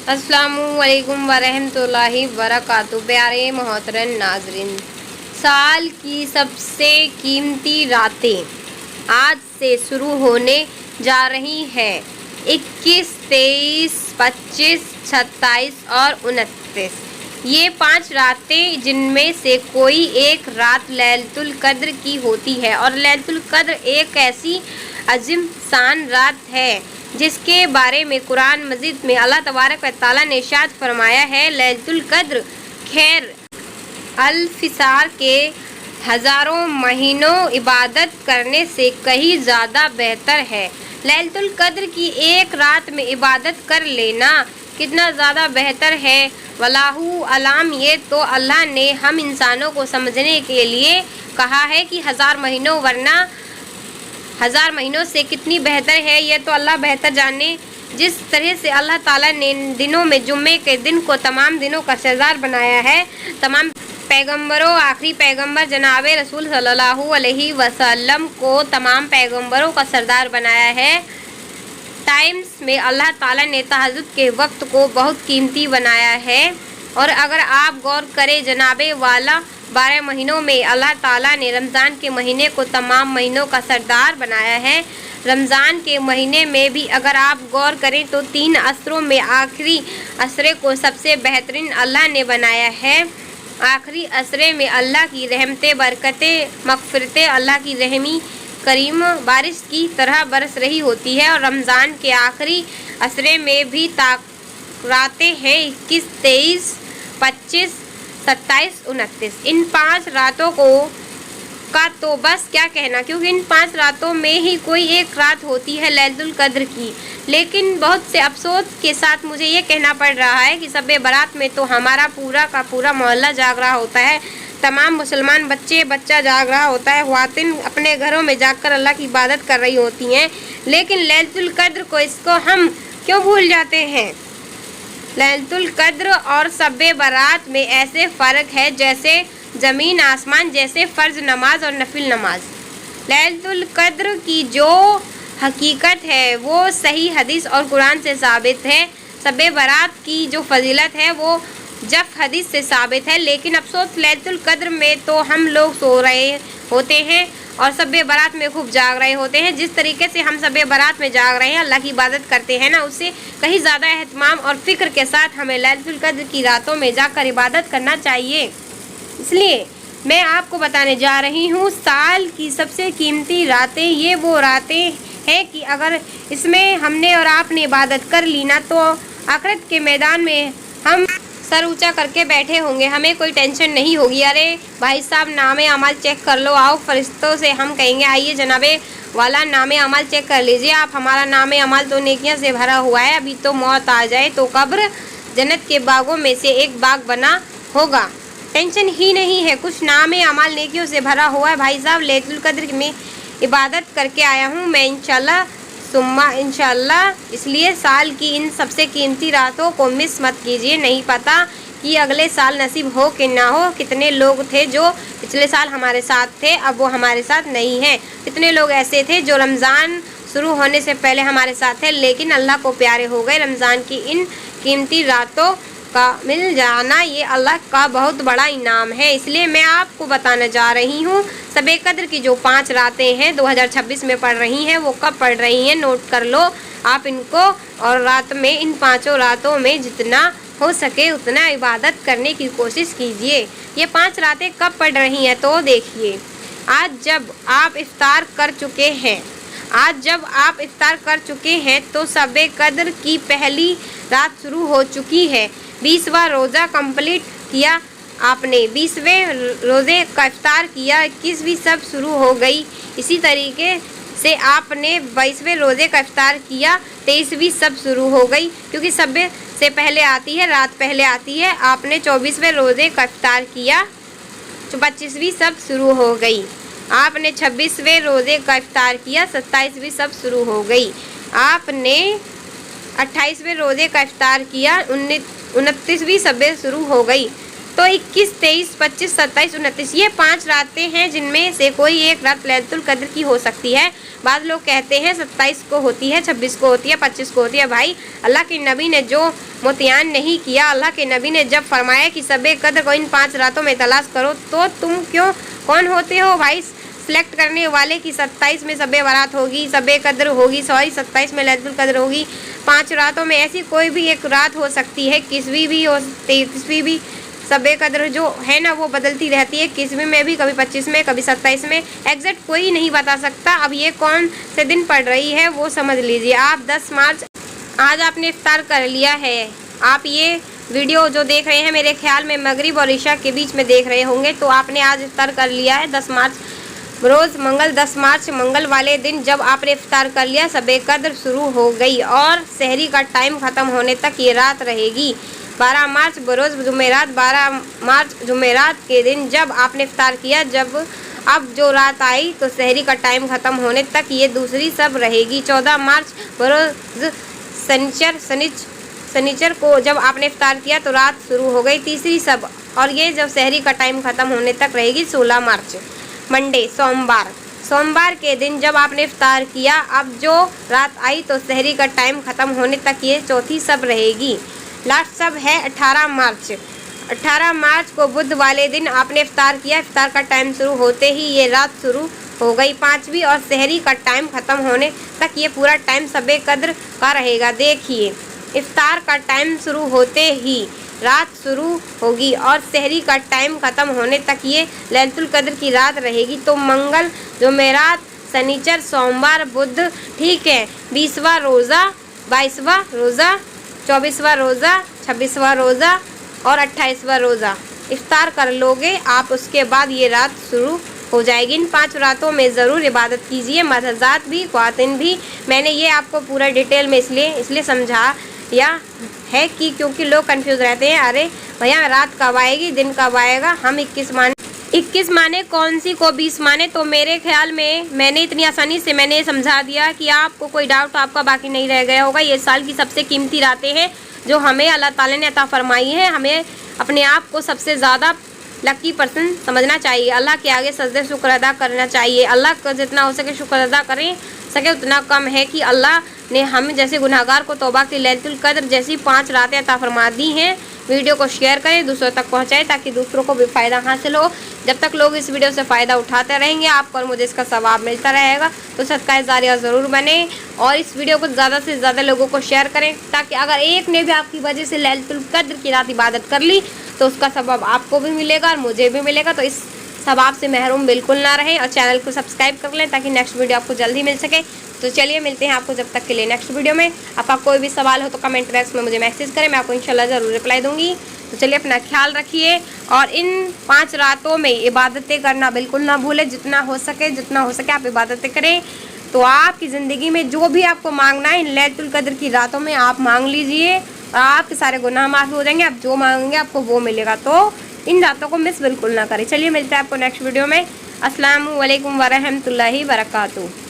अस्सलामुअलैकुम वरहमतुल्लाहि वबरकातुहू। प्यारे मोहतरम नाज़रीन, साल की सबसे कीमती रातें आज से शुरू होने जा रही हैं। 21, 23, 25, 27 और 29 ये 5 रातें, जिनमें से कोई एक रात लैलतुल कद्र की होती है। और लैलतुल कद्र एक ऐसी अजीम शान रात है जिसके बारे में कुरान मजीद में अल्लाह तबारक व तआला ने इरशाद फरमाया है, लैलतुल कद्र खैर अल्फिसार के हज़ारों महीनों इबादत करने से कहीं ज़्यादा बेहतर है। लैलतुल कद्र की एक रात में इबादत कर लेना कितना ज़्यादा बेहतर है, वल्लाहु अलाम। ये तो अल्लाह ने हम इंसानों को समझने के लिए कहा है कि 1000 महीनों, वरना 1000 महीनों से कितनी बेहतर है, ये तो अल्लाह बेहतर जाने। जिस तरह से अल्लाह ताला ने दिनों में जुम्मे के दिन को तमाम दिनों का सरदार बनाया है, तमाम पैगंबरों, आखिरी पैगंबर जनाब रसूल सल्लल्लाहु अलैहि वसल्लम को तमाम पैगंबरों का सरदार बनाया है। टाइम्स में अल्लाह ताला ने तहज्जुद के वक्त को बहुत कीमती बनाया है। और अगर आप गौर करें जनाबे वाला 12 महीनों में अल्लाह ताला ने रमज़ान के महीने को तमाम महीनों का सरदार बनाया है। रमज़ान के महीने में भी अगर आप गौर करें तो 3 असरों में आखिरी असरे को सबसे बेहतरीन अल्लाह ने बनाया है। आखिरी असरे में अल्लाह की रहमतें, बरकतें, मग़फ़िरतें, अल्लाह की रहमी करीम बारिश की तरह बरस रही होती है। और रमज़ान के आखिरी असरे में भी रातें हैं 21, 23, 25, 27, 29। इन 5 रातों का तो बस क्या कहना, क्योंकि इन 5 रातों में ही कोई एक रात होती है लैलतुल कद्र की। लेकिन बहुत से अफसोस के साथ मुझे ये कहना पड़ रहा है कि शब बारात में तो हमारा पूरा का पूरा मोहल्ला जाग रहा होता है, तमाम मुसलमान बच्चा जाग रहा होता है, ख़वातीन अपने घरों में जाकर अल्लाह की इबादत कर रही होती हैं। लेकिन लैलतुल कद्र को, इसको हम क्यों भूल जाते हैं। लैलतुल कद्र और शब बारात में ऐसे फ़र्क है जैसे ज़मीन आसमान, जैसे फ़र्ज़ नमाज और नफिल नमाज। लैलतुल कद्र की जो हकीकत है वो सही हदीस और कुरान से साबित है। शब बारात की जो फजीलत है वो जफ हदीस से साबित है। लेकिन अफसोस लैलतुल कद्र में तो हम लोग सो रहे होते हैं और शब बारात में खूब जाग रहे होते हैं। जिस तरीके से हम शब बारात में जाग रहे हैं, अल्लाह की इबादत करते हैं ना, उससे कहीं ज़्यादा एहतमाम और फ़िक्र के साथ हमें लैलतुल कद्र की रातों में जाकर इबादत करना चाहिए। इसलिए मैं आपको बताने जा रही हूँ, साल की सबसे कीमती रातें ये वो रातें हैं कि अगर इसमें हमने और आपने इबादत कर ली ना, तो आखिरत के मैदान में हम सर ऊंचा करके बैठे होंगे, हमें कोई टेंशन नहीं होगी। अरे भाई साहब, नामे अमल चेक कर लो, आओ फरिश्तों से हम कहेंगे, आइए जनाबे वाला नामे अमल चेक कर लीजिए आप, हमारा नामे अमल तो नेकियां से भरा हुआ है, अभी तो मौत आ जाए तो कब्र जन्नत के बागों में से एक बाग बना होगा। टेंशन ही नहीं है, कुछ नामे अमल नेकियों से भरा हुआ है। भाई साहब, लैलतुल कद्र में इबादत करके आया हूँ मैं इंशाल्लाह सुम्मा इंशाल्लाह। इसलिए साल की इन सबसे कीमती रातों को मिस मत कीजिए। नहीं पता कि अगले साल नसीब हो कि ना हो। कितने लोग थे जो पिछले साल हमारे साथ थे, अब वो हमारे साथ नहीं हैं। कितने लोग ऐसे थे जो रमज़ान शुरू होने से पहले हमारे साथ थे, लेकिन अल्लाह को प्यारे हो गए। रमज़ान की इन कीमती रातों का मिल जाना ये अल्लाह का बहुत बड़ा इनाम है। इसलिए मैं आपको बताने जा रही हूँ, शब कद्र की जो 5 रातें हैं 2026 में पड़ रही हैं, वो कब पड़ रही हैं नोट कर लो आप इनको। और रात में, इन 5 रातों में जितना हो सके उतना इबादत करने की कोशिश कीजिए। ये 5 रातें कब पड़ रही हैं तो देखिए, आज जब आप इफ्तार कर चुके हैं तो शब कद्र की पहली रात शुरू हो चुकी है। 20वां रोज़ा कंप्लीट किया आपने, 20वें रोज़े का इफ्तार किया, 21वीं सब शुरू हो गई। इसी तरीके से आपने 22वें रोज़े का इफ्तार किया, 23वीं सब शुरू हो गई, क्योंकि शब से पहले आती है, रात पहले आती है। आपने 24वें रोज़े का इफ्तार किया, 25वीं सब शुरू हो गई। आपने 26वें रोज़े का इफ्तार किया, 27वीं सब शुरू हो गई। आपने 28वें रोज़े का इफ्तार किया, 29वीं सब शुरू हो गई। तो 21, 23, 25, 27, 29 ये 5 रातें हैं जिनमें से कोई एक रात लैलतुल कद्र की हो सकती है। बाद लोग कहते हैं 27 को होती है, 26 को होती है, 25 को होती है। भाई अल्लाह के नबी ने जो मुतयन नहीं किया, अल्लाह के नबी ने जब फरमाया कि शब कद्र को इन 5 रातों में तलाश करो, तो तुम कौन होते हो भाई सिलेक्ट करने वाले कि 27 में शब बारात होगी, शब कद्र होगी, 27 में लैलतुल कद्र होगी। 5 रातों में ऐसी कोई भी एक रात हो सकती है, किसी भी शब कद्र जो है ना वो बदलती रहती है, किसी में भी, कभी 25 में, कभी 27 में, एग्जैक्ट कोई नहीं बता सकता। अब ये कौन से दिन पड़ रही है वो समझ लीजिए आप। 10 मार्च आज आपने इफ्तार कर लिया है। आप ये वीडियो जो देख रहे हैं मेरे ख्याल में मगरिब और इशा के बीच में देख रहे होंगे, तो आपने आज इफ्तार कर लिया है। 10 मार्च रोज़ मंगल, 10 मार्च मंगल वाले दिन जब आपने इफ्तार कर लिया, शब कद्र शुरू हो गई और सहरी का टाइम ख़त्म होने तक ये रात रहेगी। 12 मार्च बरोज़ जुमेरात, 12 मार्च जुमेरात के दिन जब आपने इफ्तार किया, अब जो रात आई तो सहरी का टाइम ख़त्म होने तक ये दूसरी सब रहेगी। 14 मार्च बरोज़ शनिचर को जब आपने इफ्तार किया तो रात शुरू हो गई, तीसरी सब, और ये जब सहरी का टाइम ख़त्म होने तक रहेगी। 16 मार्च मंडे सोमवार के दिन जब आपने इफ्तार किया, अब जो रात आई तो सहरी का टाइम ख़त्म होने तक ये चौथी सब रहेगी। लास्ट सब है 18 मार्च। 18 मार्च को बुध वाले दिन आपने इफ्तार किया, इफ्तार का टाइम शुरू होते ही ये रात शुरू हो गई, 5वीं, और सहरी का टाइम ख़त्म होने तक ये पूरा टाइम शब कद्र का रहेगा। देखिए इफ्तार का टाइम शुरू होते ही रात शुरू होगी और सहरी का टाइम ख़त्म होने तक ये लैलतुल कद्र की रात रहेगी। तो मंगल, जुमेरात, शनिचर, सोमवार, बुध, ठीक है, 20वां रोज़ा, 22वां रोज़ा, 24वां रोज़ा, 26वां रोज़ा और 28वां रोज़ा इफ्तार कर लोगे आप, उसके बाद ये रात शुरू हो जाएगी। इन 5 रातों में ज़रूर इबादत कीजिए, मर्दात भी, ख्वातीन भी। मैंने ये आपको पूरा डिटेल में इसलिए समझाया है कि क्योंकि लोग कंफ्यूज रहते हैं, अरे भैया रात कब आएगी, दिन कब आएगा, हम 21 माने कौन सी को 20 माने। तो मेरे ख्याल में मैंने इतनी आसानी से मैंने समझा दिया कि आपको कोई डाउट आपका बाकी नहीं रह गया होगा। ये साल की सबसे कीमती रातें हैं जो हमें अल्लाह ताला ने अता फरमाई है। हमें अपने आप को सबसे ज़्यादा लकी पर्सन समझना चाहिए, अल्लाह के आगे सजदे शुक्र अदा करना चाहिए। अल्लाह को जितना हो सके शुक्र अदा करें सके उतना कम है कि अल्लाह ने हम जैसे गुनाहगार को तौबा की लैलतुल कद्र जैसी 5 रातें अता फरमा दी हैं। वीडियो को शेयर करें, दूसरों तक पहुंचाएं ताकि दूसरों को भी फ़ायदा हासिल हो। जब तक लोग इस वीडियो से फ़ायदा उठाते रहेंगे, आपको और मुझे इसका सवाब मिलता रहेगा। तो सदका जारिया ज़रूर बने और इस वीडियो को ज़्यादा से ज़्यादा लोगों को शेयर करें, ताकि अगर एक ने भी आपकी वजह से लैलतुल कद्र की रात इबादत कर ली तो उसका सवाब आपको भी मिलेगा और मुझे भी मिलेगा। तो इस सवाब से महरूम बिल्कुल ना रहें और चैनल को सब्सक्राइब कर लें ताकि नेक्स्ट वीडियो आपको जल्दी मिल सके। तो चलिए मिलते हैं आपको जब तक के लिए नेक्स्ट वीडियो में। आपका कोई भी सवाल हो तो कमेंट बॉक्स में मुझे मैसेज करें, मैं आपको इंशाल्लाह ज़रूर रिप्लाई दूंगी। तो चलिए अपना ख्याल रखिए और इन 5 रातों में इबादतें करना बिल्कुल ना भूलें। जितना हो सके आप इबादतें करें। तो आपकी ज़िंदगी में जो भी आपको मांगना है इन लैलतुल कद्र की रातों में आप मांग लीजिए और आपके सारे गुनाह माफ़ी हो जाएंगे। आप जो मांगेंगे आपको वो मिलेगा। तो इन रातों को मिस बिल्कुल ना करें। चलिए मिलते हैं आपको नेक्स्ट वीडियो में। अस्सलामु अलैकुम वरहमतुल्लाहि वबरकातुहू।